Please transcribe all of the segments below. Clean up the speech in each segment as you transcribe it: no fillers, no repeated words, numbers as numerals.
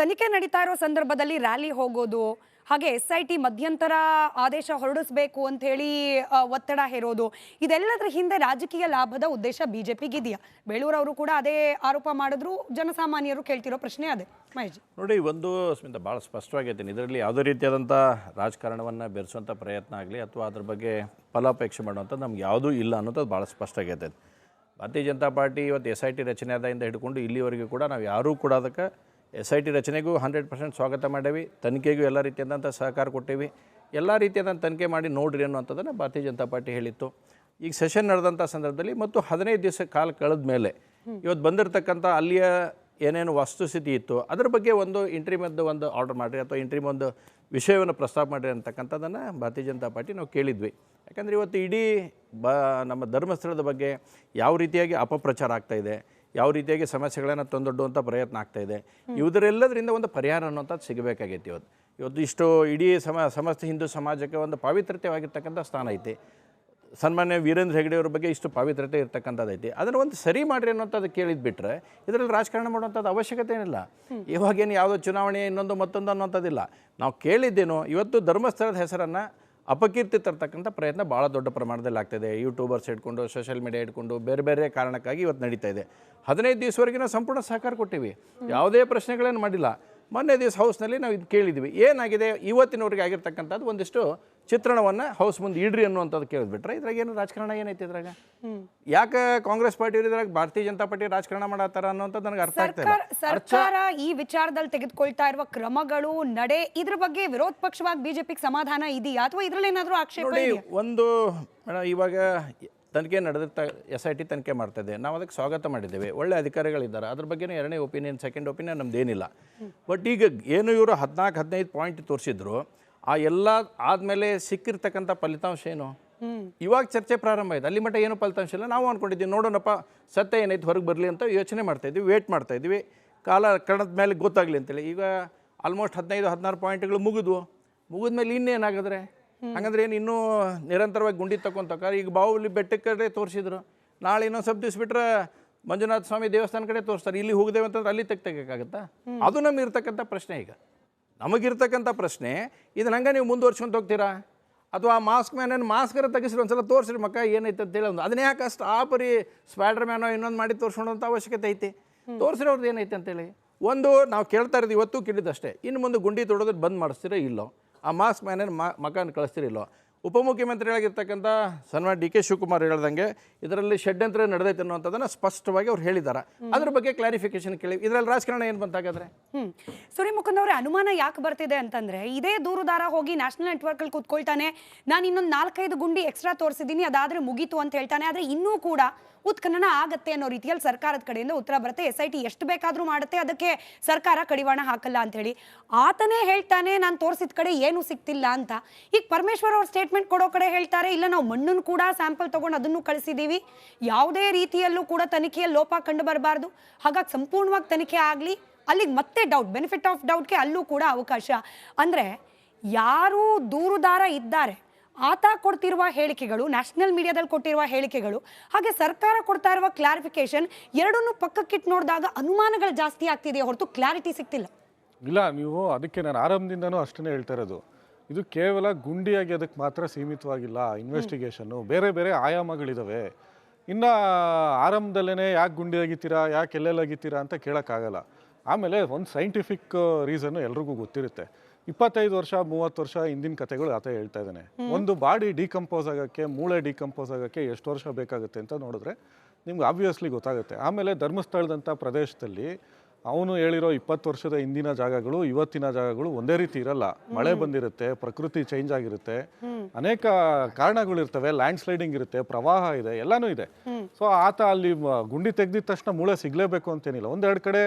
ತನಿಖೆ ನಡೀತಾ ಇರೋ ಸಂದರ್ಭದಲ್ಲಿ ರ್ಯಾಲಿ ಹೋಗೋದು, ಹಾಗೆ SIT ಮಧ್ಯಂತರ ಆದೇಶ ಹೊರಡಿಸಬೇಕು ಅಂತ ಹೇಳಿ ಒತ್ತಡ ಹೇರೋದು, ಇದೆಲ್ಲದರ ಹಿಂದೆ ರಾಜಕೀಯ ಲಾಭದ ಉದ್ದೇಶ ಬಿಜೆಪಿಗಿದೆಯಾ? ಬೇಳೂರು ಅವರು ಕೂಡ ಅದೇ ಆರೋಪ ಮಾಡಿದ್ರು. ಜನಸಾಮಾನ್ಯರು ಕೇಳ್ತಿರೋ ಪ್ರಶ್ನೆ ಅದೇ. ಮಹೇಶ್ ನೋಡಿ, ಒಂದು ಸ್ಮಿತಾ ಭಾಳ ಸ್ಪಷ್ಟವಾಗಿದ್ದೀನಿ. ಇದರಲ್ಲಿ ಯಾವುದೇ ರೀತಿಯಾದಂಥ ರಾಜಕಾರಣವನ್ನು ಬೆರೆಸುವಂಥ ಪ್ರಯತ್ನ ಆಗಲಿ ಅಥವಾ ಅದ್ರ ಬಗ್ಗೆ ಫಲಾಪೇಕ್ಷೆ ಮಾಡುವಂಥದ್ದು ನಮ್ಗೆ ಯಾವುದೂ ಇಲ್ಲ ಅನ್ನೋದು ಭಾಳ ಸ್ಪಷ್ಟ ಆಗೈತೆ. ಭಾರತೀಯ ಜನತಾ ಪಾರ್ಟಿ ಇವತ್ತು SIT ರಚನೆ ಆದಾಯಿಂದ ಹಿಡ್ಕೊಂಡು ಇಲ್ಲಿವರೆಗೂ ಕೂಡ ನಾವು ಯಾರೂ ಕೂಡ ಅದಕ್ಕೆ SIT ರಚನೆಗೂ 100% ಸ್ವಾಗತ ಮಾಡೇವಿ. ತನಿಖೆಗೂ ಎಲ್ಲ ರೀತಿಯಾದಂಥ ಸಹಕಾರ ಕೊಟ್ಟೇವಿ. ಎಲ್ಲ ರೀತಿಯಾದಂಥ ತನಿಖೆ ಮಾಡಿ ನೋಡ್ರಿ ಅನ್ನೋಂಥದ್ದನ್ನು ಭಾರತೀಯ ಜನತಾ ಪಾರ್ಟಿ ಹೇಳಿತ್ತು. ಈಗ ಸೆಷನ್ ನಡೆದಂಥ ಸಂದರ್ಭದಲ್ಲಿ ಮತ್ತು 15 ದಿವಸ ಕಾಲ ಕಳೆದ ಮೇಲೆ ಇವತ್ತು ಬಂದಿರತಕ್ಕಂಥ ಅಲ್ಲಿಯ ಏನೇನು ವಸ್ತುಸ್ಥಿತಿ ಇತ್ತು ಅದರ ಬಗ್ಗೆ ಒಂದು ಇಂಟ್ರಿಮದ್ದು ಒಂದು ಆರ್ಡರ್ ಮಾಡಿರಿ ಅಥವಾ ಇಂಟ್ರಿಮ್ ಒಂದು ವಿಷಯವನ್ನು ಪ್ರಸ್ತಾಪ ಮಾಡಿರಿ ಅಂತಕ್ಕಂಥದ್ದನ್ನು ಭಾರತೀಯ ಜನತಾ ಪಾರ್ಟಿ ನಾವು ಕೇಳಿದ್ವಿ. ಯಾಕಂದರೆ ಇವತ್ತು ಇಡೀ ನಮ್ಮ ಧರ್ಮಸ್ಥಳದ ಬಗ್ಗೆ ಯಾವ ರೀತಿಯಾಗಿ ಅಪಪ್ರಚಾರ ಆಗ್ತಾಯಿದೆ, ಯಾವ ರೀತಿಯಾಗಿ ಸಮಸ್ಯೆಗಳನ್ನು ತಂದೊಡ್ಡುವಂಥ ಪ್ರಯತ್ನ ಆಗ್ತಾಯಿದೆ, ಇವುದರೆಲ್ಲದರಿಂದ ಒಂದು ಪರಿಹಾರ ಅನ್ನೋಂಥದ್ದು ಸಿಗಬೇಕಾಗೈತಿ. ಇವತ್ತು ಇಷ್ಟು ಇಡೀ ಸಮಸ್ತ ಹಿಂದೂ ಸಮಾಜಕ್ಕೆ ಒಂದು ಪಾವಿತ್ರ್ಯವಾಗಿರ್ತಕ್ಕಂಥ ಸ್ಥಾನ ಐತಿ. ಸನ್ಮಾನ್ಯ ವೀರೇಂದ್ರ ಹೆಗ್ಗಡೆ ಅವ್ರ ಬಗ್ಗೆ ಇಷ್ಟು ಪಾವಿತ್ರ್ಯತೆ ಇರ್ತಕ್ಕಂಥದ್ದೈತಿ. ಅದನ್ನು ಒಂದು ಸರಿ ಮಾಡಿರಿ ಅನ್ನೋಂಥದ್ದು ಕೇಳಿದ್ಬಿಟ್ರೆ ಇದರಲ್ಲಿ ರಾಜಕಾರಣ ಮಾಡುವಂಥದ್ದು ಅವಶ್ಯಕತೆ ಏನಿಲ್ಲ. ಇವಾಗೇನು ಯಾವುದೋ ಚುನಾವಣೆ ಇನ್ನೊಂದು ಮತ್ತೊಂದು ಅನ್ನೋಂಥದ್ದಿಲ್ಲ. ನಾವು ಕೇಳಿದ್ದೇನೋ ಇವತ್ತು ಧರ್ಮಸ್ಥಳದ ಹೆಸರನ್ನು ಅಪಕೀರ್ತಿ ತರ್ತಕ್ಕಂಥ ಪ್ರಯತ್ನ ಭಾಳ ದೊಡ್ಡ ಪ್ರಮಾಣದಲ್ಲಿ ಆಗ್ತಾಯಿದೆ. ಯೂಟ್ಯೂಬರ್ಸ್ ಹಿಡ್ಕೊಂಡು ಸೋಷಿಯಲ್ ಮೀಡಿಯಾ ಹಿಡ್ಕೊಂಡು ಬೇರೆ ಬೇರೆ ಕಾರಣಕ್ಕಾಗಿ ಇವತ್ತು ನಡೀತಾ ಇದೆ. 15 ದಿವಸವರೆಗೆ ನಾವು ಸಂಪೂರ್ಣ ಸಹಕಾರ ಕೊಟ್ಟಿವಿ, ಯಾವುದೇ ಪ್ರಶ್ನೆಗಳೇನು ಮಾಡಿಲ್ಲ. ಮೊನ್ನೆ ದಿವಸ ಹೌಸ್ನಲ್ಲಿ ನಾವು ಇದು ಕೇಳಿದ್ವಿ, ಏನಾಗಿದೆ ಇವತ್ತಿನವರೆಗೆ ಆಗಿರ್ತಕ್ಕಂಥದ್ದು ಒಂದಿಷ್ಟು ಚಿತ್ರಣವನ್ನು ಹೌಸ್ ಮುಂದೆ ಇಡ್ರಿ ಅನ್ನುವಂಥದ್ದು ಕೇಳಿದ್ಬಿಟ್ರೆ ಇದ್ರಾಗ ಏನು ರಾಜಕಾರಣ ಏನೈತಿ? ಇದ್ರಾಗ ಯಾಕೆ ಕಾಂಗ್ರೆಸ್ ಪಾರ್ಟಿ ಇದ್ರಾಗ ಭಾರತೀಯ ಜನತಾ ಪಾರ್ಟಿ ರಾಜಕಾರಣ ಮಾಡತ್ತಾರ ಅನ್ನೋಂಥದ್ದು ನನಗೆ ಅರ್ಥ ಆಗ್ತಾ ಇಲ್ಲ. ಸರ್ಕಾರ ಈ ವಿಚಾರದಲ್ಲಿ ತೆಗೆದುಕೊಳ್ತಾ ಇರುವ ಕ್ರಮಗಳು, ನಡೆ, ಇದ್ರ ಬಗ್ಗೆ ವಿರೋಧ ಪಕ್ಷವಾಗಿ ಬಿಜೆಪಿಗೆ ಸಮಾಧಾನ ಇದೆಯಾ ಅಥವಾ ಇದ್ರಲ್ಲಿ ಏನಾದರೂ ಆಕ್ಷೇಪ ಇದೆಯಾ? ಒಂದು ಇವಾಗ ತನಿಖೆ ನಡೆದಿರ್ತಾ SIT ತನಿಖೆ ಮಾಡ್ತಾಯಿದೆ, ನಾವು ಅದಕ್ಕೆ ಸ್ವಾಗತ ಮಾಡಿದ್ದೇವೆ. ಒಳ್ಳೆ ಅಧಿಕಾರಿಗಳಿದ್ದಾರೆ, ಅದ್ರ ಬಗ್ಗೆ ಎರಡನೇ ಒಪಿನಿಯನ್ ಸೆಕೆಂಡ್ ಒಪಿನಿಯನ್ ನಮ್ದೇನಿಲ್ಲ. ಬಟ್ ಈಗ ಏನು ಇವರು 14-15 ಪಾಯಿಂಟ್ ತೋರಿಸಿದ್ರು, ಆ ಎಲ್ಲ ಆದಮೇಲೆ ಸಿಕ್ಕಿರ್ತಕ್ಕಂಥ ಫಲಿತಾಂಶ ಏನು? ಇವಾಗ ಚರ್ಚೆ ಪ್ರಾರಂಭ ಆಯ್ತು. ಅಲ್ಲಿ ಮಟ್ಟ ಏನು ಫಲಿತಾಂಶ ಇಲ್ಲ. ನಾವು ಅಂದ್ಕೊಂಡಿದ್ದೀವಿ ನೋಡೋಣಪ್ಪ ಸತ್ಯ ಏನೈತೆ ಹೊರಗೆ ಬರಲಿ ಅಂತ ಯೋಚನೆ ಮಾಡ್ತಾಯಿದ್ವಿ, ವೇಟ್ ಮಾಡ್ತಾಯಿದ್ವಿ, ಕಾಲ ಕಳೆದ ಮೇಲೆ ಗೊತ್ತಾಗಲಿ ಅಂತೇಳಿ. ಈಗ ಆಲ್ಮೋಸ್ಟ್ 15-16 ಪಾಯಿಂಟ್ಗಳು ಮುಗಿದ್ಮೇಲೆ ಇನ್ನೇನಾಗಿದ್ರೆ ಹಾಗಂದ್ರೆ ಏನು ಇನ್ನೂ ನಿರಂತರವಾಗಿ ಗುಂಡಿ ತಗೊಂತಕ್ಕ. ಈಗ ಬಾಹುಬಲಿ ಬೆಟ್ಟದ ಕಡೆ ತೋರಿಸಿದ್ರು, ನಾಳೆ ಇನ್ನೊಂದು ಸ್ವಲ್ಪ ದಿವ್ಸ ಬಿಟ್ಟರೆ ಮಂಜುನಾಥ ಸ್ವಾಮಿ ದೇವಸ್ಥಾನ ಕಡೆ ತೋರಿಸ್ತಾರೆ. ಇಲ್ಲಿ ಹೋಗಿದ್ದೇವೆ ಅಂತಂದ್ರೆ ಅಲ್ಲಿ ತೆಗಿಯಕ್ಕಾಗತ್ತಾ? ಅದು ನಮಗೆ ಇರ್ತಕ್ಕಂಥ ಪ್ರಶ್ನೆ. ಈಗ ನಮಗಿರ್ತಕ್ಕಂಥ ಪ್ರಶ್ನೆ, ಇದನ್ನ ಹಂಗೆ ನೀವು ಮುಂದುವರ್ಸ್ಕೊಂತ ಹೋಗ್ತೀರಾ ಅಥವಾ ಮಾಸ್ಕ್ ಮ್ಯಾನೇನು ಮಾಸ್ಕರ ತೆಗಿಸ್ರಿ, ಒಂದ್ಸಲ ತೋರಿಸ್ರಿ ಮಕ್ಕ ಏನೈತೆ ಅಂತೇಳಿ. ಅದನ್ನೇ ಯಾಕೆ ಅಷ್ಟು ಪರಿ ಸ್ಪೈಡರ್ ಮ್ಯಾನೋ ಇನ್ನೊಂದು ಮಾಡಿ ತೋರಿಸ್ಕೊಳ್ಳೋಂಥ ಅವಶ್ಯಕತೆ ಐತಿ? ತೋರಿಸ್ರಿ ಅವ್ರದ್ದು ಏನೈತೆ ಅಂತೇಳಿ. ಒಂದು ನಾವು ಕೇಳ್ತಾ ಇರೋದು ಇವತ್ತು ಕೇಳಿದಷ್ಟೇ, ಇನ್ನು ಮುಂದೆ ಗುಂಡಿ ತೊಡೋದು ಬಂದ್ ಮಾಡಿಸ್ತೀರೋ ಇಲ್ಲೋ, ಆ ಮಾಸ್ಕ್ ಮ್ಯಾನೇನು ಮಕಾನ್ ಕಳಿಸ್ತಿರಿಲ್ಲೋ. ಉಪಮುಖ್ಯಮಂತ್ರಿಗಳಾಗಿರ್ತಕ್ಕಂಥ ಸನ್ಮಾನ್ಯ DK ಶಿವಕುಮಾರ್ ಹೇಳ್ದಂಗೆ ಇದರಲ್ಲಿ ಷಡ್ಯಂತ್ರ ನಡೆದೈತೆ ಅನ್ನುವಂಥದ್ದನ್ನು ಸ್ಪಷ್ಟವಾಗಿ ಅವ್ರು ಹೇಳಿದ್ದಾರೆ. ಅದ್ರ ಬಗ್ಗೆ ಕ್ಲಾರಿಫಿಕೇಶನ್ ಕೇಳಿ. ಇದರಲ್ಲಿ ರಾಜಕಾರಣ ಏನು ಬಂತಾಗಾದ್ರೆ? ಸೂರ್ಯ ಮುಕುಂದ್ ಅವರೇ, ಅನುಮಾನ ಯಾಕೆ ಬರ್ತಿದೆ ಅಂತಂದ್ರೆ, ಇದೇ ದೂರುದಾರ ಹೋಗಿ ನ್ಯಾಷನಲ್ ನೆಟ್ವರ್ಕ್ ಅಲ್ಲಿ ಕೂತ್ಕೊಳ್ತಾನೆ, ನಾನು ಇನ್ನೊಂದು 4-5 ಗುಂಡಿ ಎಕ್ಸ್ಟ್ರಾ ತೋರಿಸಿದ್ದೀನಿ, ಅದಾದ್ರೆ ಮುಗೀತು ಅಂತ ಹೇಳ್ತಾನೆ. ಆದ್ರೆ ಇನ್ನೂ ಕೂಡ ಉತ್ಖನನ ಆಗತ್ತೆ ಅನ್ನೋ ರೀತಿಯಲ್ಲಿ ಸರ್ಕಾರದ ಕಡೆಯಿಂದ ಉತ್ತರ ಬರುತ್ತೆ. SIT ಎಷ್ಟು ಬೇಕಾದ್ರೂ ಮಾಡುತ್ತೆ, ಅದಕ್ಕೆ ಸರ್ಕಾರ ಕಡಿವಾಣ ಹಾಕಲ್ಲ ಅಂತ ಹೇಳಿ ಆತನೇ ಹೇಳ್ತಾನೆ, ನಾನು ತೋರಿಸಿದ ಕಡೆ ಏನು ಸಿಕ್ತಿಲ್ಲ ಅಂತ. ಈಗ ಪರಮೇಶ್ವರ್ ಅವ್ರ ಸ್ಟೇಟ್ಮೆಂಟ್ ಕೊಡೋ ಕಡೆ ಹೇಳ್ತಾರೆ, ಇಲ್ಲ ನಾವು ಮಣ್ಣನ್ನು ಕೂಡ ಸ್ಯಾಂಪಲ್ ತಗೊಂಡು ಅದನ್ನು ಕಳಿಸಿದ್ದೀವಿ, ಯಾವುದೇ ರೀತಿಯಲ್ಲೂ ಕೂಡ ತನಿಖೆಯಲ್ಲಿ ಲೋಪ ಕಂಡು ಬರಬಾರ್ದು, ಹಾಗಾಗಿ ಸಂಪೂರ್ಣವಾಗಿ ತನಿಖೆ ಆಗಲಿ, ಅಲ್ಲಿಗೆ ಮತ್ತೆ ಡೌಟ್, ಬೆನಿಫಿಟ್ ಆಫ್ ಡೌಟ್ಗೆ ಅಲ್ಲೂ ಕೂಡ ಅವಕಾಶ. ಅಂದರೆ ಯಾರು ದೂರುದಾರ ಇದ್ದಾರೆ ಆತ ಕೊಡ್ತಿರುವ ಹೇಳಿಕೆಗಳು, ನ್ಯಾಷನಲ್ ಮೀಡಿಯಾದಲ್ಲಿ ಕೊಟ್ಟಿರುವ ಹೇಳಿಕೆಗಳು, ಹಾಗೆ ಸರ್ಕಾರ ಕೊಡ್ತಾ ಇರುವ ಕ್ಲಾರಿಫಿಕೇಶನ್ ಎರಡನ್ನೂ ಪಕ್ಕಕ್ಕಿಟ್ಟು ನೋಡಿದಾಗ ಅನುಮಾನಗಳು ಜಾಸ್ತಿ ಆಗ್ತಿದೆಯಾ ಹೊರತು ಕ್ಲಾರಿಟಿ ಸಿಗ್ತಿಲ್ಲ. ಇಲ್ಲ, ನೀವು ಅದಕ್ಕೆ ನಾನು ಆರಂಭದಿಂದನೂ ಅಷ್ಟನ್ನೇ ಹೇಳ್ತಾ ಇರೋದು, ಇದು ಕೇವಲ ಗುಂಡಿಯಾಗಿ ಅದಕ್ಕೆ ಮಾತ್ರ ಸೀಮಿತವಾಗಿಲ್ಲ. ಇನ್ವೆಸ್ಟಿಗೇಷನ್ನು ಬೇರೆ ಬೇರೆ ಆಯಾಮಗಳಿದ್ದಾವೆ. ಇನ್ನು ಆರಂಭದಲ್ಲೇ ಯಾಕೆ ಗುಂಡಿ ಆಗಿತ್ತೀರಾ, ಯಾಕೆ ಎಲ್ಲೆಲ್ಲಾಗಿತ್ತೀರಾ ಅಂತ ಕೇಳೋಕ್ಕಾಗಲ್ಲ. ಆಮೇಲೆ ಒಂದು ಸೈಂಟಿಫಿಕ್ ರೀಸನ್ನು ಎಲ್ರಿಗೂ ಗೊತ್ತಿರುತ್ತೆ. 25 ವರ್ಷ 30 ವರ್ಷ ಹಿಂದಿನ ಕಥೆಗಳು ಆತ ಹೇಳ್ತಾ ಇದ್ದಾನೆ. ಒಂದು ಬಾಡಿ ಡಿಕಂಪೋಸ್ ಆಗೋಕ್ಕೆ, ಮೂಳೆ ಡಿಕಂಪೋಸ್ ಆಗೋಕ್ಕೆ ಎಷ್ಟು ವರ್ಷ ಬೇಕಾಗುತ್ತೆ ಅಂತ ನೋಡಿದ್ರೆ ನಿಮ್ಗೆ ಆಬ್ವಿಯಸ್ಲಿ ಗೊತ್ತಾಗುತ್ತೆ. ಆಮೇಲೆ ಧರ್ಮಸ್ಥಳದಂಥ ಪ್ರದೇಶದಲ್ಲಿ ಅವನು ಹೇಳಿರೋ 20 ವರ್ಷದ ಹಿಂದಿನ ಜಾಗಗಳು ಇವತ್ತಿನ ಜಾಗಗಳು ಒಂದೇ ರೀತಿ ಇರಲ್ಲ. ಮಳೆ ಬಂದಿರುತ್ತೆ, ಪ್ರಕೃತಿ ಚೇಂಜ್ ಆಗಿರುತ್ತೆ, ಅನೇಕ ಕಾರಣಗಳಿರ್ತವೆ, ಲ್ಯಾಂಡ್ ಸ್ಲೈಡಿಂಗ್ ಇರುತ್ತೆ, ಪ್ರವಾಹ ಇದೆ, ಎಲ್ಲನೂ ಇದೆ. ಸೊ ಆತ ಅಲ್ಲಿ ಗುಂಡಿ ತೆಗೆದಿದ ತಕ್ಷಣ ಮೂಳೆ ಸಿಗಲೇಬೇಕು ಅಂತೇನಿಲ್ಲ. ಒಂದೆರಡು ಕಡೆ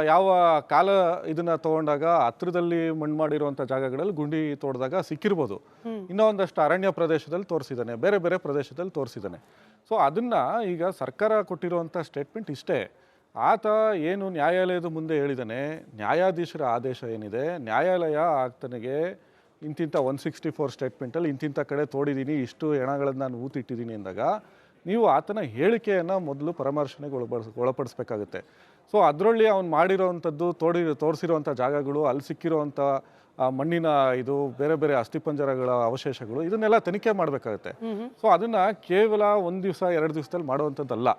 ಯಾವ ಕಾಲ ಇದನ್ನ ತಗೊಂಡಾಗ ಹತ್ರದಲ್ಲಿ ಮಣ್ಣು ಮಾಡಿರುವಂಥ ಜಾಗಗಳಲ್ಲಿ ಗುಂಡಿ ತೋಡಿದಾಗ ಸಿಕ್ಕಿರ್ಬೋದು. ಇನ್ನೂ ಒಂದಷ್ಟು ಅರಣ್ಯ ಪ್ರದೇಶದಲ್ಲಿ ತೋರಿಸಿದ್ದಾನೆ, ಬೇರೆ ಬೇರೆ ಪ್ರದೇಶದಲ್ಲಿ ತೋರಿಸಿದ್ದಾನೆ. ಸೊ ಅದನ್ನು ಈಗ ಸರ್ಕಾರ ಕೊಟ್ಟಿರುವಂಥ ಸ್ಟೇಟ್ಮೆಂಟ್ ಇಷ್ಟೇ. ಆತ ಏನು ನ್ಯಾಯಾಲಯದ ಮುಂದೆ ಹೇಳಿದ್ದಾನೆ, ನ್ಯಾಯಾಧೀಶರ ಆದೇಶ ಏನಿದೆ, ನ್ಯಾಯಾಲಯ ಆತನಿಗೆ ಇಂತಿಂಥ 164 ಸ್ಟೇಟ್ಮೆಂಟಲ್ಲಿ ಇಂತಿಂಥ ಕಡೆ ತೋಡಿದ್ದೀನಿ, ಇಷ್ಟು ಹೆಣಗಳನ್ನು ನಾನು ಊತಿಟ್ಟಿದ್ದೀನಿ ಅಂದಾಗ ನೀವು ಆತನ ಹೇಳಿಕೆಯನ್ನು ಮೊದಲು ಪರಾಮರ್ಶನೆಗೆ ಒಳಪಡಿಸ್ಬೇಕಾಗುತ್ತೆ. ಸೊ ಅದರಲ್ಲಿ ಅವ್ನು ಮಾಡಿರೋವಂಥದ್ದು ತೋರಿಸಿರೋವಂಥ ಜಾಗಗಳು, ಅಲ್ಲಿ ಸಿಕ್ಕಿರೋವಂಥ ಮಣ್ಣಿನ ಇದು ಬೇರೆ ಬೇರೆ ಅಸ್ಥಿಪಂಜರಗಳ ಅವಶೇಷಗಳು, ಇದನ್ನೆಲ್ಲ ತನಿಖೆ ಮಾಡಬೇಕಾಗುತ್ತೆ. ಸೊ ಅದನ್ನು ಕೇವಲ 1 ದಿವಸ 2 ದಿವಸದಲ್ಲಿ ಮಾಡುವಂಥದ್ದಲ್ಲ.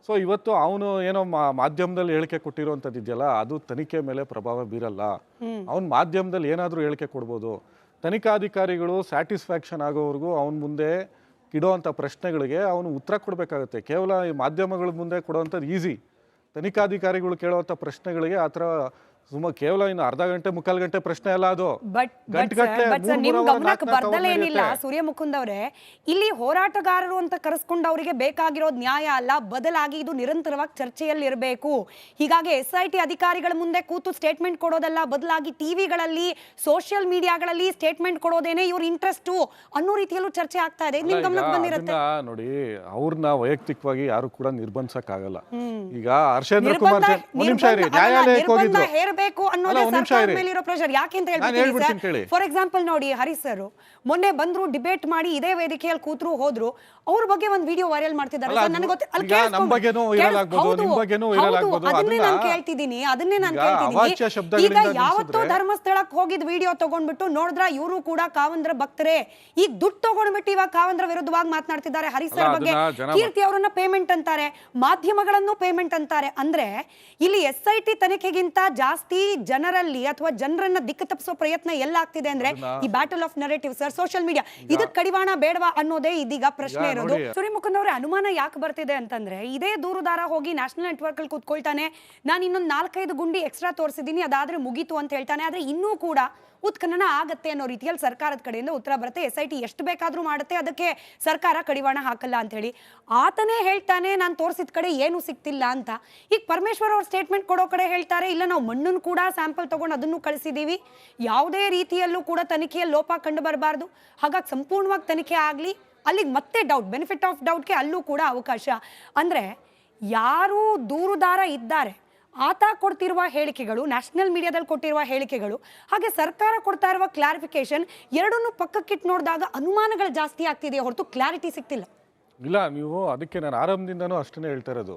ಸೊ ಇವತ್ತು ಅವನು ಏನೋ ಮಾಧ್ಯಮದಲ್ಲಿ ಹೇಳಿಕೆ ಕೊಟ್ಟಿರುವಂಥದ್ದು ಇದೆಯಲ್ಲ, ಅದು ತನಿಖೆ ಮೇಲೆ ಪ್ರಭಾವ ಬೀರಲ್ಲ. ಅವನು ಮಾಧ್ಯಮದಲ್ಲಿ ಏನಾದರೂ ಹೇಳಿಕೆ ಕೊಡ್ಬೋದು. ತನಿಖಾಧಿಕಾರಿಗಳು ಸ್ಯಾಟಿಸ್ಫ್ಯಾಕ್ಷನ್ ಆಗೋವರೆಗೂ ಅವನ ಮುಂದೆ ಇಡೋವಂಥ ಪ್ರಶ್ನೆಗಳಿಗೆ ಅವನು ಉತ್ತರ ಕೊಡಬೇಕಾಗುತ್ತೆ. ಕೇವಲ ಈ ಮಾಧ್ಯಮಗಳ ಮುಂದೆ ಕೊಡುವಂಥದ್ದು ಈಸಿ. ತನಿಖಾಧಿಕಾರಿಗಳು ಕೇಳುವಂಥ ಪ್ರಶ್ನೆಗಳಿಗೆ ಆ ಥರ ಕೇವಲ ಇನ್ನು ಅರ್ಧ ಗಂಟೆ 3/4 ಗಂಟೆ ಪ್ರಶ್ನೆ ಅಲ್ಲ ಅದು. ನಿಮ್ ಗಮನಕ್ಕೆ ಬರ್ದಲೇನಿಲ್ಲ ಸೂರ್ಯ ಮುಕುಂದ್ ಅವರೇ, ಇಲ್ಲಿ ಹೋರಾಟಗಾರರು ಅಂತ ಕರೆಸ್ಕೊಂಡವರಿಗೆ ಬೇಕಾಗಿರೋದು ನ್ಯಾಯ ಅಲ್ಲ, ಬದಲಾಗಿ ಇದು ನಿರಂತರವಾಗಿ ಚರ್ಚೆಯಲ್ಲಿ ಇರಬೇಕು. ಹೀಗಾಗಿ SIT ಅಧಿಕಾರಿಗಳ ಮುಂದೆ ಕೂತು ಸ್ಟೇಟ್ಮೆಂಟ್ ಕೊಡೋದಲ್ಲ, ಬದಲಾಗಿ ಟಿವಿಗಳಲ್ಲಿ ಸೋಷಿಯಲ್ ಮೀಡಿಯಾಗಳಲ್ಲಿ ಸ್ಟೇಟ್ಮೆಂಟ್ ಕೊಡೋದೇನೆ ಇವ್ರ ಇಂಟ್ರೆಸ್ಟ್ ಅನ್ನೋ ರೀತಿಯಲ್ಲೂ ಚರ್ಚೆ ಆಗ್ತಾ ಇದೆ. ನಿಮ್ ಗಮನಕ್ಕೆ ಬಂದಿರುತ್ತೆ ನೋಡಿ. ಅವ್ರನ್ನ ವೈಯಕ್ತಿಕವಾಗಿ ಯಾರು ಕೂಡ ನಿರ್ಬಂಧಿಸಕ್ ಆಗಲ್ಲ. ಈಗ ಹರ್ಷೇಂದ್ರ ಕುಮಾರ್ ನ್ಯಾಯಾಲಯಕ್ಕೆ ಹೋಗಿದ್ರು, ಫಾರ್ ಎಕ್ಸಾಂಪಲ್ ನೋಡಿ, ಹರೀಶ್ ಸರ್ ಮೊನ್ನೆ ಬಂದ್ರು, ಡಿಬೇಟ್ ಮಾಡಿ ಇದೇ ವೇದಿಕೆಯಲ್ಲಿ ಕೂತ್ರು ಹೋದ್ರು, ಅವ್ರ ಬಗ್ಗೆ ಒಂದು ವಿಡಿಯೋ ವೈರಲ್ ಮಾಡ್ತಿದ್ದಾರೆ. ಈಗ ಯಾವತ್ತೋ ಧರ್ಮಸ್ಥಳಕ್ಕೆ ಹೋಗಿದ್ ವಿಡಿಯೋ ತಗೊಂಡ್ಬಿಟ್ಟು ನೋಡಿದ್ರ ಇವರು ಕೂಡ ಕಾವಂದ್ರ ಭಕ್ತರೇ, ಈಗ ದುಡ್ಡು ತಗೊಂಡ್ಬಿಟ್ಟು ಇವಾಗ ಕಾವಂದ್ರ ವಿರುದ್ಧವಾಗಿ ಮಾತನಾಡ್ತಿದ್ದಾರೆ. ಹರೀಶ್ ಸರ್ ಬಗ್ಗೆ ಕೀರ್ತಿ ಅವರನ್ನ ಪೇಮೆಂಟ್ ಅಂತಾರೆ, ಮಾಧ್ಯಮಗಳನ್ನು ಪೇಮೆಂಟ್ ಅಂತಾರೆ. ಅಂದ್ರೆ ಇಲ್ಲಿ SIT ತನಿಖೆಗಿಂತ ಜಾಸ್ತಿ ಜನರಲ್ಲಿ ಅಥವಾ ಜನರನ್ನ ದಿಕ್ಕು ತಪ್ಪಿಸೋ ಪ್ರಯತ್ನ ಎಲ್ಲ ಆಗ್ತಿದೆ ಅಂದ್ರೆ ಈ battle of narrative sir, social media, ಇದಕ್ಕೆ ಕಡಿವಾಣ ಬೇಡವಾ ಅನ್ನೋದೇ ಇದೀಗ ಪ್ರಶ್ನೆ ಇರೋದು. ಸೂರ್ಯ ಮುಕುಂದ್ ಅವರೇ, ಅನುಮಾನ ಯಾಕೆ ಬರ್ತಿದೆ ಅಂತಂದ್ರೆ ಇದೇ ದೂರುದಾರ ಹೋಗಿ ನ್ಯಾಷನಲ್ ನೆಟ್ವರ್ಕ್ ಅಲ್ಲಿ ಕೂತ್ಕೊಳ್ತಾನೆ, ನಾನು ಇನ್ನೊಂದು 4-5 ಗುಂಡಿ ಎಕ್ಸ್ಟ್ರಾ ತೋರಿಸಿದೀನಿ, ಅದಾದ್ರೆ ಮುಗೀತು ಅಂತ ಹೇಳ್ತಾನೆ. ಆದ್ರೆ ಇನ್ನೂ ಕೂಡ ಉತ್ಖನನ ಆಗತ್ತೆ ಅನ್ನೋ ರೀತಿಯಲ್ಲಿ ಸರ್ಕಾರದ ಕಡೆಯಿಂದ ಉತ್ತರ ಬರುತ್ತೆ. SIT ಎಷ್ಟು ಬೇಕಾದ್ರೂ ಮಾಡುತ್ತೆ, ಅದಕ್ಕೆ ಸರ್ಕಾರ ಕಡಿವಾಣ ಹಾಕಲ್ಲ ಅಂತ ಹೇಳಿ ಆತನೇ ಹೇಳ್ತಾನೆ. ನಾನು ತೋರಿಸಿದ ಕಡೆ ಏನು ಸಿಕ್ತಿಲ್ಲ ಅಂತ. ಈಗ ಪರಮೇಶ್ವರ್ ಅವ್ರ ಸ್ಟೇಟ್ಮೆಂಟ್ ಕೊಡೋ ಕಡೆ ಹೇಳ್ತಾರೆ, ಇಲ್ಲ ನಾವು ಮಣ್ಣನ್ನು ಕೂಡ ಸ್ಯಾಂಪಲ್ ತಗೊಂಡು ಅದನ್ನು ಕಳಿಸಿದೀವಿ, ಯಾವುದೇ ರೀತಿಯಲ್ಲೂ ಕೂಡ ತನಿಖೆಯಲ್ಲಿ ಲೋಪ ಕಂಡು ಬರಬಾರ್ದು, ಹಾಗಾಗಿ ಸಂಪೂರ್ಣವಾಗಿ ತನಿಖೆ ಆಗಲಿ. ಅಲ್ಲಿಗೆ ಮತ್ತೆ ಡೌಟ್, ಬೆನಿಫಿಟ್ ಆಫ್ ಡೌಟ್ಗೆ ಅಲ್ಲೂ ಕೂಡ ಅವಕಾಶ. ಅಂದ್ರೆ ಯಾರು ದೂರುದಾರ ಇದ್ದಾರೆ ಆತ ಕೊಡ್ತಿರುವ ಹೇಳಿಕೆಗಳು, ನ್ಯಾಷನಲ್ ಮೀಡಿಯಾದಲ್ಲಿ ಕೊಟ್ಟಿರುವ ಹೇಳಿಕೆಗಳು, ಹಾಗೆ ಸರ್ಕಾರ ಕೊಡ್ತಾ ಇರುವ ಕ್ಲಾರಿಫಿಕೇಶನ್ ಎರಡನ್ನೂ ಪಕ್ಕಕ್ಕಿಟ್ಟು ನೋಡಿದಾಗ ಅನುಮಾನಗಳು ಜಾಸ್ತಿ ಆಗ್ತಿದೆಯಾ ಹೊರತು ಕ್ಲಾರಿಟಿ ಸಿಗ್ತಿಲ್ಲ. ಇಲ್ಲ, ನೀವು ಅದಕ್ಕೆ ನಾನು ಆರಂಭದಿಂದನೂ ಅಷ್ಟನ್ನೇ ಹೇಳ್ತಾ ಇರೋದು.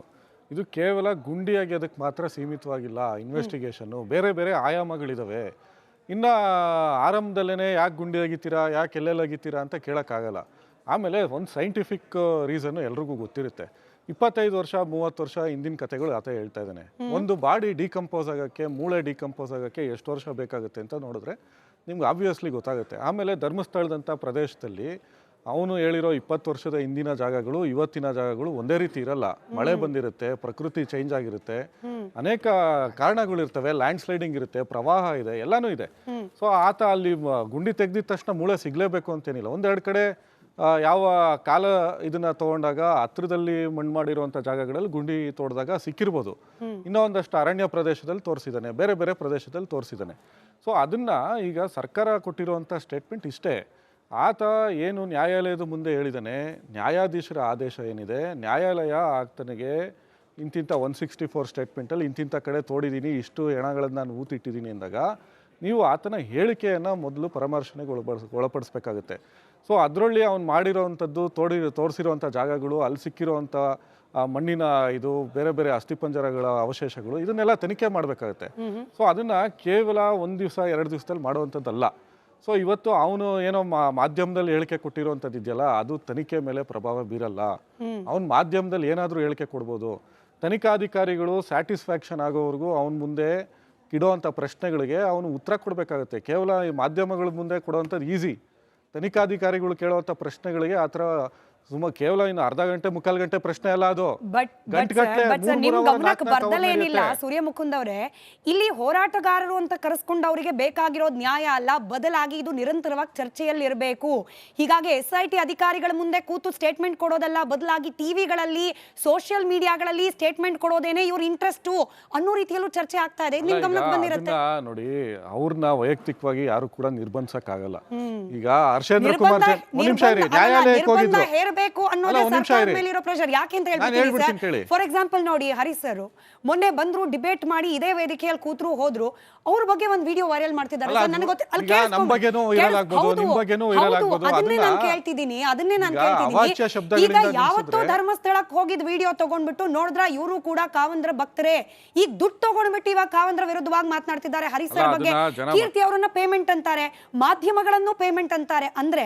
ಇದು ಕೇವಲ ಗುಂಡಿಯಾಗಿ ಅದಕ್ಕೆ ಮಾತ್ರ ಸೀಮಿತವಾಗಿಲ್ಲ. ಇನ್ವೆಸ್ಟಿಗೇಷನ್ನು ಬೇರೆ ಬೇರೆ ಆಯಾಮಗಳಿದಾವೆ. ಇನ್ನು ಆರಂಭದಲ್ಲೇ ಯಾಕೆ ಗುಂಡಿಯಾಗಿತ್ತೀರಾ, ಯಾಕೆ ಎಲ್ಲೆಲ್ಲಾಗಿತ್ತೀರಾ ಅಂತ ಕೇಳೋಕ್ಕಾಗಲ್ಲ. ಆಮೇಲೆ ಒಂದು ಸೈಂಟಿಫಿಕ್ ರೀಸನ್ನು ಎಲ್ರಿಗೂ ಗೊತ್ತಿರುತ್ತೆ. 25 ವರ್ಷ 30 ವರ್ಷ ಹಿಂದಿನ ಕಥೆಗಳು ಆತ ಹೇಳ್ತಾ ಇದ್ದಾನೆ. ಒಂದು ಬಾಡಿ ಡಿಕಂಪೋಸ್ ಆಗೋಕ್ಕೆ, ಮೂಳೆ ಡಿಕಂಪೋಸ್ ಆಗೋಕ್ಕೆ ಎಷ್ಟು ವರ್ಷ ಬೇಕಾಗುತ್ತೆ ಅಂತ ನೋಡಿದ್ರೆ ನಿಮ್ಗೆ ಆಬ್ವಿಯಸ್ಲಿ ಗೊತ್ತಾಗುತ್ತೆ. ಆಮೇಲೆ ಧರ್ಮಸ್ಥಳದಂಥ ಪ್ರದೇಶದಲ್ಲಿ ಅವನು ಹೇಳಿರೋ 20 ವರ್ಷದ ಹಿಂದಿನ ಜಾಗಗಳು ಇವತ್ತಿನ ಜಾಗಗಳು ಒಂದೇ ರೀತಿ ಇರಲ್ಲ. ಮಳೆ ಬಂದಿರುತ್ತೆ, ಪ್ರಕೃತಿ ಚೇಂಜ್ ಆಗಿರುತ್ತೆ, ಅನೇಕ ಕಾರಣಗಳಿರ್ತವೆ, ಲ್ಯಾಂಡ್ ಸ್ಲೈಡಿಂಗ್ ಇರುತ್ತೆ, ಪ್ರವಾಹ ಇದೆ, ಎಲ್ಲನೂ ಇದೆ. ಸೊ ಆತ ಅಲ್ಲಿ ಗುಂಡಿ ತೆಗೆದಿದ ತಕ್ಷಣ ಮೂಳೆ ಸಿಗಲೇಬೇಕು ಅಂತೇನಿಲ್ಲ. ಒಂದೆರಡು ಕಡೆ ಯಾವ ಕಾಲ ಇದನ್ನ ತಗೊಂಡಾಗ ಹತ್ರದಲ್ಲಿ ಮಣ್ಣು ಮಾಡಿರುವಂಥ ಜಾಗಗಳಲ್ಲಿ ಗುಂಡಿ ತೋಡಿದಾಗ ಸಿಕ್ಕಿರ್ಬೋದು. ಇನ್ನೂ ಒಂದಷ್ಟು ಅರಣ್ಯ ಪ್ರದೇಶದಲ್ಲಿ ತೋರಿಸಿದ್ದಾನೆ, ಬೇರೆ ಬೇರೆ ಪ್ರದೇಶದಲ್ಲಿ ತೋರಿಸಿದ್ದಾನೆ. ಸೊ ಅದನ್ನು ಈಗ ಸರ್ಕಾರ ಕೊಟ್ಟಿರುವಂಥ ಸ್ಟೇಟ್ಮೆಂಟ್ ಇಷ್ಟೇ. ಆತ ಏನು ನ್ಯಾಯಾಲಯದ ಮುಂದೆ ಹೇಳಿದ್ದಾನೆ, ನ್ಯಾಯಾಧೀಶರ ಆದೇಶ ಏನಿದೆ, ನ್ಯಾಯಾಲಯ ಆತನಿಗೆ ಇಂತಿಂಥ 164 ಸ್ಟೇಟ್ಮೆಂಟಲ್ಲಿ ಇಂತಿಂಥ ಕಡೆ ತೋಡಿದ್ದೀನಿ, ಇಷ್ಟು ಹೆಣಗಳನ್ನು ನಾನು ಊತಿಟ್ಟಿದ್ದೀನಿ ಅಂದಾಗ ನೀವು ಆತನ ಹೇಳಿಕೆಯನ್ನು ಮೊದಲು ಪರಾಮರ್ಶನೆಗೆ ಒಳಪಡಿಸ್ಬೇಕಾಗುತ್ತೆ. ಸೊ ಅದರಲ್ಲಿ ಅವ್ನು ಮಾಡಿರೋವಂಥದ್ದು ತೋರಿಸಿರೋವಂಥ ಜಾಗಗಳು, ಅಲ್ಲಿ ಸಿಕ್ಕಿರೋವಂಥ ಮಣ್ಣಿನ ಇದು ಬೇರೆ ಬೇರೆ ಅಸ್ಥಿಪಂಜರಗಳ ಅವಶೇಷಗಳು, ಇದನ್ನೆಲ್ಲ ತನಿಖೆ ಮಾಡಬೇಕಾಗುತ್ತೆ. ಸೊ ಅದನ್ನು ಕೇವಲ 1 ದಿವಸ 2 ದಿವಸದಲ್ಲಿ ಮಾಡುವಂಥದ್ದಲ್ಲ. ಸೊ ಇವತ್ತು ಅವನು ಏನೋ ಮಾಧ್ಯಮದಲ್ಲಿ ಹೇಳಿಕೆ ಕೊಟ್ಟಿರುವಂಥದ್ದು ಇದೆಯಲ್ಲ, ಅದು ತನಿಖೆ ಮೇಲೆ ಪ್ರಭಾವ ಬೀರಲ್ಲ. ಅವನು ಮಾಧ್ಯಮದಲ್ಲಿ ಏನಾದರೂ ಹೇಳಿಕೆ ಕೊಡ್ಬೋದು. ತನಿಖಾಧಿಕಾರಿಗಳು ಸ್ಯಾಟಿಸ್ಫ್ಯಾಕ್ಷನ್ ಆಗೋವರೆಗೂ ಅವನ ಮುಂದೆ ಇಡೋವಂಥ ಪ್ರಶ್ನೆಗಳಿಗೆ ಅವನು ಉತ್ತರ ಕೊಡಬೇಕಾಗುತ್ತೆ. ಕೇವಲ ಈ ಮಾಧ್ಯಮಗಳ ಮುಂದೆ ಕೊಡುವಂಥದ್ದು ಈಸಿ. ತನಿಖಾಧಿಕಾರಿಗಳು ಕೇಳುವಂಥ ಪ್ರಶ್ನೆಗಳಿಗೆ ಆ ಥರ ಕೇವಲ ಇನ್ನು ಅರ್ಧ ಗಂಟೆ 3/4 ಗಂಟೆ ಪ್ರಶ್ನೆ ಅಲ್ಲ ಅದು. ನಿಮ್ ಗಮನಕ್ಕೆ ಬರ್ದಲೇನಿಲ್ಲ ಸೂರ್ಯ ಮುಕುಂದ್ ಅವರೇ, ಇಲ್ಲಿ ಹೋರಾಟಗಾರರು ಅಂತ ಕರೆಸ್ಕೊಂಡವರಿಗೆ ಬೇಕಾಗಿರೋದು ನ್ಯಾಯ ಅಲ್ಲ, ಬದಲಾಗಿ ಇದು ನಿರಂತರವಾಗಿ ಚರ್ಚೆಯಲ್ಲಿ ಇರಬೇಕು. ಹೀಗಾಗಿ SIT ಅಧಿಕಾರಿಗಳ ಮುಂದೆ ಕೂತು ಸ್ಟೇಟ್ಮೆಂಟ್ ಕೊಡೋದಲ್ಲ, ಬದಲಾಗಿ ಟಿವಿಗಳಲ್ಲಿ ಸೋಷಿಯಲ್ ಮೀಡಿಯಾಗಳಲ್ಲಿ ಸ್ಟೇಟ್ಮೆಂಟ್ ಕೊಡೋದೇನೆ ಇವ್ರ ಇಂಟ್ರೆಸ್ಟ್ ಅನ್ನೋ ರೀತಿಯಲ್ಲೂ ಚರ್ಚೆ ಆಗ್ತಾ ಇದೆ. ನಿಮ್ ಗಮನಕ್ಕೆ ಬಂದಿರುತ್ತೆ ನೋಡಿ. ಅವ್ರನ್ನ ವೈಯಕ್ತಿಕವಾಗಿ ಯಾರು ಕೂಡ ನಿರ್ಬಂಧಿಸಕ್ ಆಗಲ್ಲ. ಈಗ ಹರ್ಷೇಂದ್ರ ಕುಮಾರ್ ನ್ಯಾಯಾಲಯಕ್ಕೆ ಹೋಗಿದ್ರು, ಇರಬೇಕು ಅನ್ನೋದೇ ಅಲ್ಲ, ಒಂದ್ ನಿಮಿಷ ಸರ್ಕಾರದ ಇರಿ. ಮೇಲೆ ಇರೋ ಪ್ರೆಷರ್. ಯಾಕೆ ಅಂತ ನಾನು ಹೇಳ್ಬಿಡ್ತೀನಿ ಕೇಳಿ. ಹೇಳ್ಬಿಡ್ತೀನಿ ಫಾರ್ ಎಕ್ಸಾಂಪಲ್ ನೋಡಿ, ಹರೀಶ್ ಸರ್ ಮೊನ್ನೆ ಬಂದ್ರು, ಡಿಬೇಟ್ ಮಾಡಿ ಇದೇ ವೇದಿಕೆಯಲ್ಲಿ ಕೂತ್ರು ಹೋದ್ರು, ಅವ್ರ ಬಗ್ಗೆ ಒಂದು ವಿಡಿಯೋ ವೈರಲ್ ಮಾಡ್ತಿದ್ದಾರೆ. ಅಲ್ಲ, ನನಗೆ ಗೊತ್ತಿಲ್ಲ, ಅಲ್ಲಿ ಈಗ ನಮ್ಮ ಬಗ್ಗೆನೂ viral ಆಗ್ಬೋದು, ನಿಮ್ಮ ಬಗ್ಗೆನೂ viral ಆಗ್ಬೋದು. ಅದನ್ನೇ ನಾನು ಅದನ್ನ ಕೇಳ್ತಿದ್ದೀನಿ, ಅದನ್ನೇ ನಾನು ಈಗ ಅವಾಚ್ಯ ಕೇಳ್ತಿದ್ದೀನಿ. ಶಬ್ದಗಳಿಂದ ಈಗ ಯಾವತ್ತೋ ನಿಲ್ಸಿದ್ರೆ- ಧರ್ಮಸ್ಥಳಕ್ಕೆ ಹೋಗಿದ್ ವಿಡಿಯೋ ತಗೊಂಡ್ಬಿಟ್ಟು ನೋಡಿದ್ರ ಇವರು ಕೂಡ ಕಾವಂದ್ರ ಭಕ್ತರೇ, ಈಗ ದುಡ್ಡು ತಗೊಂಡ್ಬಿಟ್ಟು ಇವಾಗ ಕಾವಂದ್ರ ವಿರುದ್ಧವಾಗಿ ಮಾತನಾಡ್ತಿದ್ದಾರೆ. ಹರೀಶ್ ಸರ್ ಅಲ್ಲ, ಬಗ್ಗೆ ಅದನ್ನ ಜನ ಕೀರ್ತಿ ಅವರನ್ನ ಪೇಮೆಂಟ್ ಅಂತಾರೆ, ಮಾಧ್ಯಮಗಳನ್ನು ಪೇಮೆಂಟ್ ಅಂತಾರೆ. ಅಂದ್ರೆ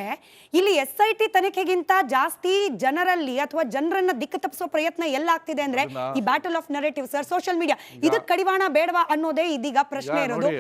ಇಲ್ಲಿ SIT ತನಿಖೆಗಿಂತ ಜಾಸ್ತಿ ಜನರಲ್ಲಿ ಅಥವಾ ಜನರನ್ನ ದಿಕ್ಕು ತಪ್ಪಿಸೋ ಪ್ರಯತ್ನ ಎಲ್ಲ ಆಗ್ತಿದೆ ಅಂದ್ರೆ ಈ battle of narrative sir, social media ಇದಕ್ಕೆ ಕಡಿವಾಣ ಬೇಡವಾ ಅನ್ನೋದೇ ಇದೀಗ ಪ್ರಶ್ನೆ ಈಗ ಇರೋದು. ನೋಡಿ,